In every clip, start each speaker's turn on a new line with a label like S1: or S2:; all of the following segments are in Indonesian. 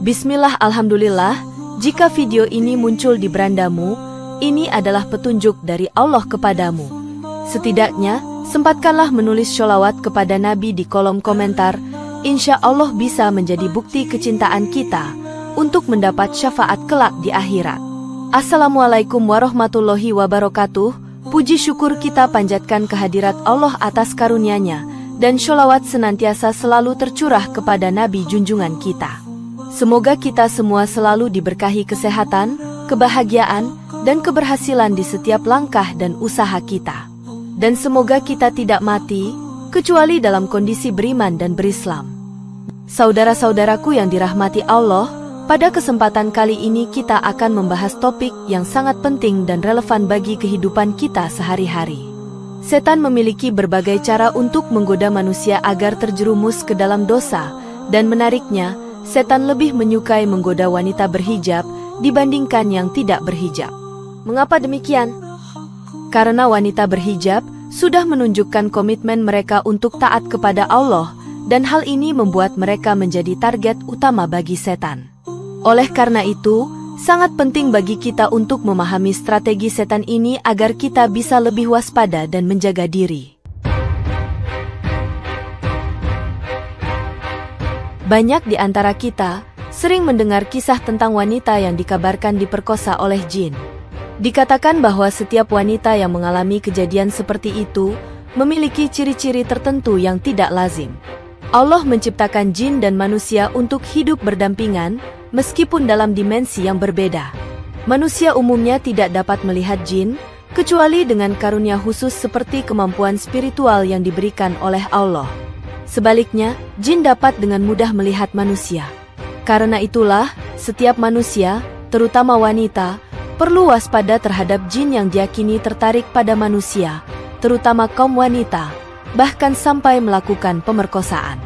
S1: Bismillah, alhamdulillah, jika video ini muncul di berandamu, ini adalah petunjuk dari Allah kepadamu. Setidaknya, sempatkanlah menulis sholawat kepada Nabi di kolom komentar. Insya Allah bisa menjadi bukti kecintaan kita untuk mendapat syafaat kelak di akhirat. Assalamualaikum warahmatullahi wabarakatuh. Puji syukur kita panjatkan kehadirat Allah atas karunia-Nya, dan sholawat senantiasa selalu tercurah kepada Nabi junjungan kita. Semoga kita semua selalu diberkahi kesehatan, kebahagiaan, dan keberhasilan di setiap langkah dan usaha kita. Dan semoga kita tidak mati, kecuali dalam kondisi beriman dan berislam. Saudara-saudaraku yang dirahmati Allah, pada kesempatan kali ini kita akan membahas topik yang sangat penting dan relevan bagi kehidupan kita sehari-hari. Setan memiliki berbagai cara untuk menggoda manusia agar terjerumus ke dalam dosa, dan menariknya, setan lebih menyukai menggoda wanita berhijab dibandingkan yang tidak berhijab. Mengapa demikian? Karena wanita berhijab sudah menunjukkan komitmen mereka untuk taat kepada Allah, dan hal ini membuat mereka menjadi target utama bagi setan. Oleh karena itu, sangat penting bagi kita untuk memahami strategi setan ini agar kita bisa lebih waspada dan menjaga diri. Banyak di antara kita sering mendengar kisah tentang wanita yang dikabarkan diperkosa oleh jin. Dikatakan bahwa setiap wanita yang mengalami kejadian seperti itu memiliki ciri-ciri tertentu yang tidak lazim. Allah menciptakan jin dan manusia untuk hidup berdampingan, meskipun dalam dimensi yang berbeda. Manusia umumnya tidak dapat melihat jin, kecuali dengan karunia khusus seperti kemampuan spiritual yang diberikan oleh Allah. Sebaliknya, jin dapat dengan mudah melihat manusia. Karena itulah, setiap manusia, terutama wanita, perlu waspada terhadap jin yang diyakini tertarik pada manusia, terutama kaum wanita, bahkan sampai melakukan pemerkosaan.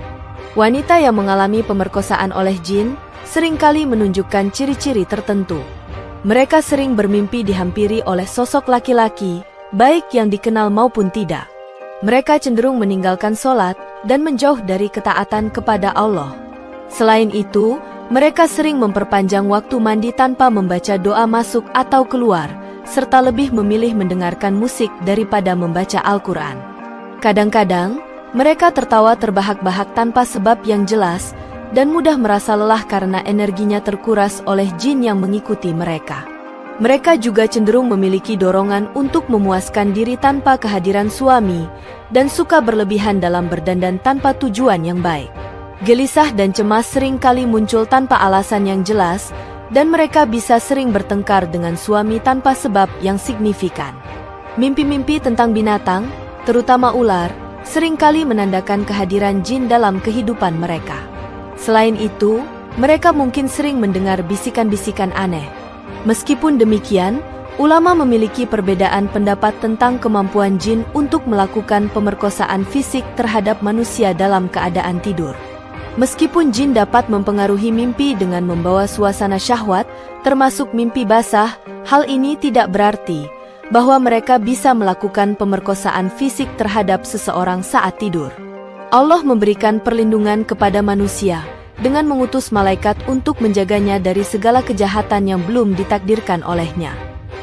S1: Wanita yang mengalami pemerkosaan oleh jin seringkali menunjukkan ciri-ciri tertentu. Mereka sering bermimpi dihampiri oleh sosok laki-laki, baik yang dikenal maupun tidak. Mereka cenderung meninggalkan sholat dan menjauh dari ketaatan kepada Allah. Selain itu, mereka sering memperpanjang waktu mandi tanpa membaca doa masuk atau keluar, serta lebih memilih mendengarkan musik daripada membaca Al-Quran. Kadang-kadang, mereka tertawa terbahak-bahak tanpa sebab yang jelas, dan mudah merasa lelah karena energinya terkuras oleh jin yang mengikuti mereka. Mereka juga cenderung memiliki dorongan untuk memuaskan diri tanpa kehadiran suami, dan suka berlebihan dalam berdandan tanpa tujuan yang baik. Gelisah dan cemas sering kali muncul tanpa alasan yang jelas, dan mereka bisa sering bertengkar dengan suami tanpa sebab yang signifikan. Mimpi-mimpi tentang binatang, terutama ular, seringkali menandakan kehadiran jin dalam kehidupan mereka. Selain itu, mereka mungkin sering mendengar bisikan-bisikan aneh. Meskipun demikian, ulama memiliki perbedaan pendapat tentang kemampuan jin untuk melakukan pemerkosaan fisik terhadap manusia dalam keadaan tidur. Meskipun jin dapat mempengaruhi mimpi dengan membawa suasana syahwat, termasuk mimpi basah, hal ini tidak berarti bahwa mereka bisa melakukan pemerkosaan fisik terhadap seseorang saat tidur. Allah memberikan perlindungan kepada manusia dengan mengutus malaikat untuk menjaganya dari segala kejahatan yang belum ditakdirkan olehnya.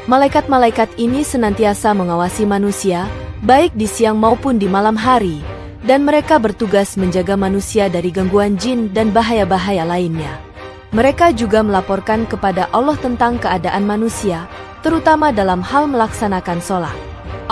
S1: Malaikat-malaikat ini senantiasa mengawasi manusia, baik di siang maupun di malam hari, dan mereka bertugas menjaga manusia dari gangguan jin dan bahaya-bahaya lainnya. Mereka juga melaporkan kepada Allah tentang keadaan manusia, terutama dalam hal melaksanakan sholat.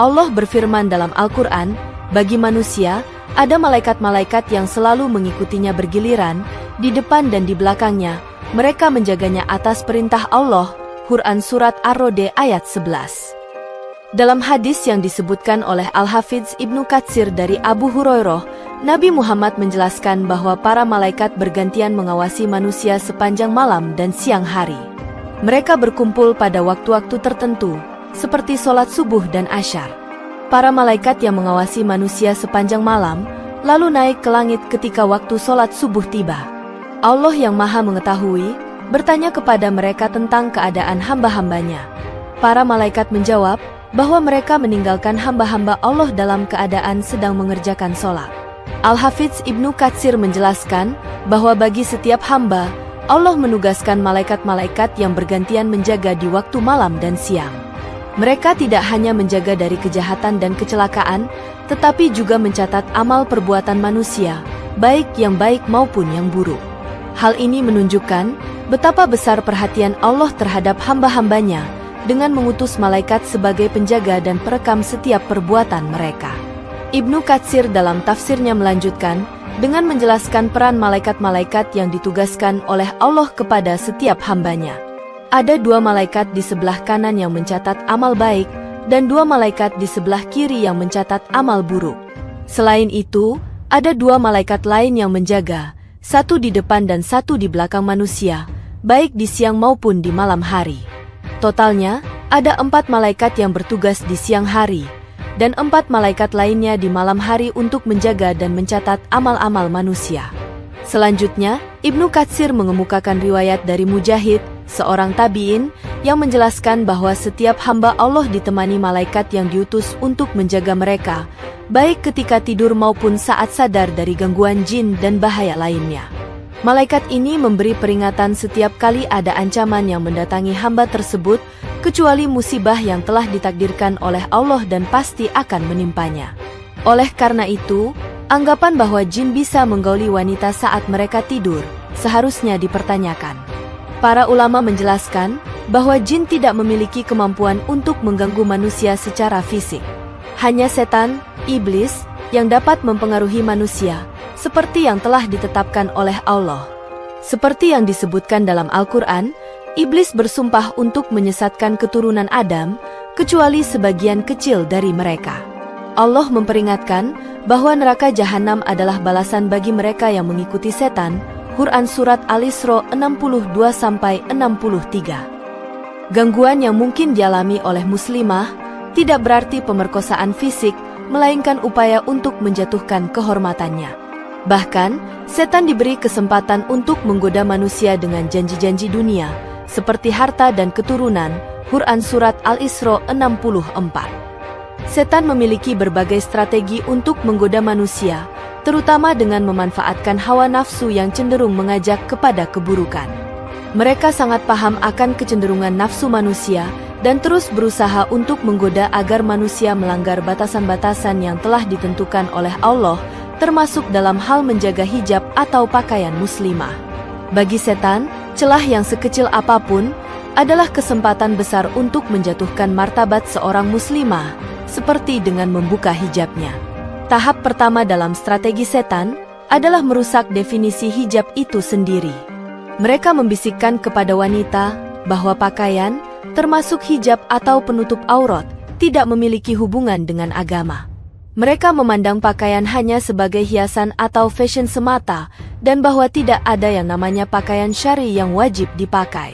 S1: Allah berfirman dalam Al-Quran, bagi manusia, ada malaikat-malaikat yang selalu mengikutinya bergiliran, di depan dan di belakangnya, mereka menjaganya atas perintah Allah. Quran Surat Ar-Rod ayat 11. Dalam hadis yang disebutkan oleh Al-Hafidz Ibnu Katsir dari Abu Hurairah, Nabi Muhammad menjelaskan bahwa para malaikat bergantian mengawasi manusia sepanjang malam dan siang hari. Mereka berkumpul pada waktu-waktu tertentu, seperti sholat subuh dan asyar. Para malaikat yang mengawasi manusia sepanjang malam, lalu naik ke langit ketika waktu sholat subuh tiba. Allah yang Maha Mengetahui bertanya kepada mereka tentang keadaan hamba-hambanya. Para malaikat menjawab bahwa mereka meninggalkan hamba-hamba Allah dalam keadaan sedang mengerjakan sholat. Al-Hafidz Ibnu Katsir menjelaskan bahwa bagi setiap hamba, Allah menugaskan malaikat-malaikat yang bergantian menjaga di waktu malam dan siang. Mereka tidak hanya menjaga dari kejahatan dan kecelakaan, tetapi juga mencatat amal perbuatan manusia, baik yang baik maupun yang buruk. Hal ini menunjukkan betapa besar perhatian Allah terhadap hamba-hambanya dengan mengutus malaikat sebagai penjaga dan perekam setiap perbuatan mereka. Ibnu Katsir dalam tafsirnya melanjutkan dengan menjelaskan peran malaikat-malaikat yang ditugaskan oleh Allah kepada setiap hambanya. Ada 2 malaikat di sebelah kanan yang mencatat amal baik, dan 2 malaikat di sebelah kiri yang mencatat amal buruk. Selain itu, ada 2 malaikat lain yang menjaga, 1 di depan dan 1 di belakang manusia, baik di siang maupun di malam hari. Totalnya, ada 4 malaikat yang bertugas di siang hari, dan 4 malaikat lainnya di malam hari untuk menjaga dan mencatat amal-amal manusia. Selanjutnya, Ibnu Katsir mengemukakan riwayat dari Mujahid, seorang tabi'in, yang menjelaskan bahwa setiap hamba Allah ditemani malaikat yang diutus untuk menjaga mereka, baik ketika tidur maupun saat sadar dari gangguan jin dan bahaya lainnya. Malaikat ini memberi peringatan setiap kali ada ancaman yang mendatangi hamba tersebut, kecuali musibah yang telah ditakdirkan oleh Allah dan pasti akan menimpanya. Oleh karena itu, anggapan bahwa jin bisa menggauli wanita saat mereka tidur seharusnya dipertanyakan. Para ulama menjelaskan bahwa jin tidak memiliki kemampuan untuk mengganggu manusia secara fisik. Hanya setan, iblis, yang dapat mempengaruhi manusia, seperti yang telah ditetapkan oleh Allah. Seperti yang disebutkan dalam Al-Quran, iblis bersumpah untuk menyesatkan keturunan Adam, kecuali sebagian kecil dari mereka. Allah memperingatkan bahwa neraka jahanam adalah balasan bagi mereka yang mengikuti setan. Quran Surat Al-Isra 62-63. Gangguan yang mungkin dialami oleh muslimah tidak berarti pemerkosaan fisik, melainkan upaya untuk menjatuhkan kehormatannya. Bahkan, setan diberi kesempatan untuk menggoda manusia dengan janji-janji dunia, seperti harta dan keturunan. Quran Surat Al-Isra 64. Setan memiliki berbagai strategi untuk menggoda manusia, terutama dengan memanfaatkan hawa nafsu yang cenderung mengajak kepada keburukan. Mereka sangat paham akan kecenderungan nafsu manusia dan terus berusaha untuk menggoda agar manusia melanggar batasan-batasan yang telah ditentukan oleh Allah, termasuk dalam hal menjaga hijab atau pakaian muslimah. Bagi setan, celah yang sekecil apapun adalah kesempatan besar untuk menjatuhkan martabat seorang muslimah, seperti dengan membuka hijabnya. Tahap pertama dalam strategi setan adalah merusak definisi hijab itu sendiri. Mereka membisikkan kepada wanita bahwa pakaian, termasuk hijab atau penutup aurat, tidak memiliki hubungan dengan agama. Mereka memandang pakaian hanya sebagai hiasan atau fashion semata, dan bahwa tidak ada yang namanya pakaian syar'i yang wajib dipakai.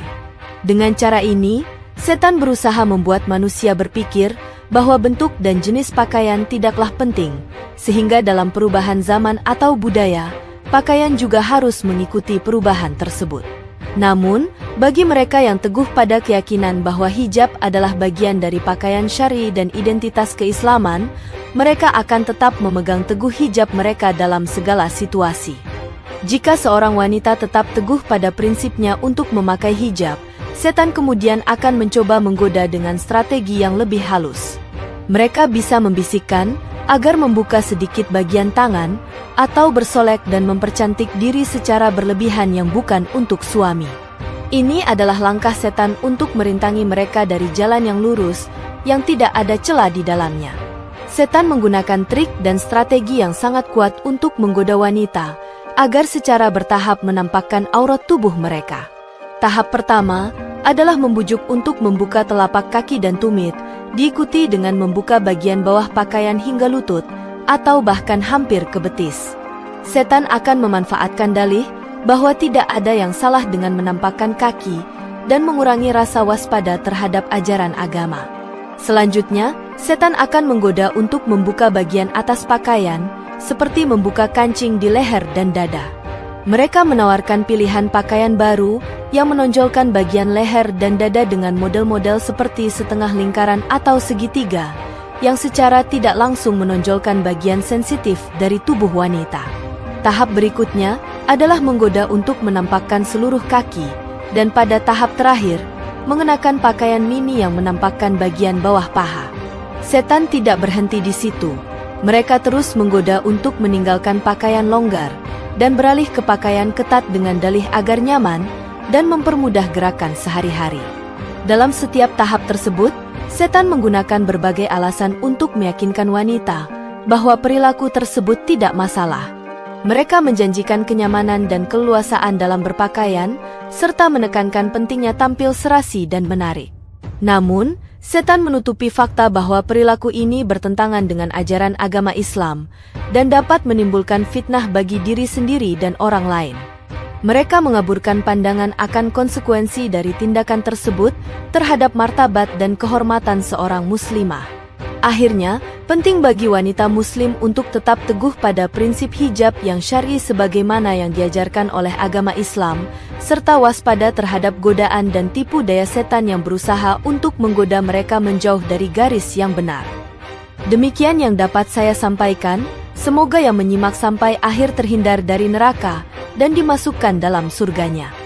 S1: Dengan cara ini, setan berusaha membuat manusia berpikir bahwa bentuk dan jenis pakaian tidaklah penting, sehingga dalam perubahan zaman atau budaya, pakaian juga harus mengikuti perubahan tersebut. Namun, bagi mereka yang teguh pada keyakinan bahwa hijab adalah bagian dari pakaian syar'i dan identitas keislaman, mereka akan tetap memegang teguh hijab mereka dalam segala situasi. Jika seorang wanita tetap teguh pada prinsipnya untuk memakai hijab, setan kemudian akan mencoba menggoda dengan strategi yang lebih halus. Mereka bisa membisikkan agar membuka sedikit bagian tangan, atau bersolek dan mempercantik diri secara berlebihan yang bukan untuk suami. Ini adalah langkah setan untuk merintangi mereka dari jalan yang lurus, yang tidak ada celah di dalamnya. Setan menggunakan trik dan strategi yang sangat kuat untuk menggoda wanita, agar secara bertahap menampakkan aurat tubuh mereka. Tahap pertama adalah membujuk untuk membuka telapak kaki dan tumit, diikuti dengan membuka bagian bawah pakaian hingga lutut, atau bahkan hampir ke betis. Setan akan memanfaatkan dalih bahwa tidak ada yang salah dengan menampakkan kaki dan mengurangi rasa waspada terhadap ajaran agama. Selanjutnya, setan akan menggoda untuk membuka bagian atas pakaian, seperti membuka kancing di leher dan dada. Mereka menawarkan pilihan pakaian baru yang menonjolkan bagian leher dan dada dengan model-model seperti setengah lingkaran atau segitiga, yang secara tidak langsung menonjolkan bagian sensitif dari tubuh wanita. Tahap berikutnya adalah menggoda untuk menampakkan seluruh kaki, dan pada tahap terakhir, mengenakan pakaian mini yang menampakkan bagian bawah paha. Setan tidak berhenti di situ. Mereka terus menggoda untuk meninggalkan pakaian longgar dan beralih ke pakaian ketat dengan dalih agar nyaman dan mempermudah gerakan sehari-hari. Dalam setiap tahap tersebut, setan menggunakan berbagai alasan untuk meyakinkan wanita bahwa perilaku tersebut tidak masalah. Mereka menjanjikan kenyamanan dan keleluasaan dalam berpakaian, serta menekankan pentingnya tampil serasi dan menarik. Namun, setan menutupi fakta bahwa perilaku ini bertentangan dengan ajaran agama Islam dan dapat menimbulkan fitnah bagi diri sendiri dan orang lain. Mereka mengaburkan pandangan akan konsekuensi dari tindakan tersebut terhadap martabat dan kehormatan seorang muslimah. Akhirnya, penting bagi wanita muslim untuk tetap teguh pada prinsip hijab yang syar'i sebagaimana yang diajarkan oleh agama Islam, serta waspada terhadap godaan dan tipu daya setan yang berusaha untuk menggoda mereka menjauh dari garis yang benar. Demikian yang dapat saya sampaikan, semoga yang menyimak sampai akhir terhindar dari neraka dan dimasukkan dalam surganya.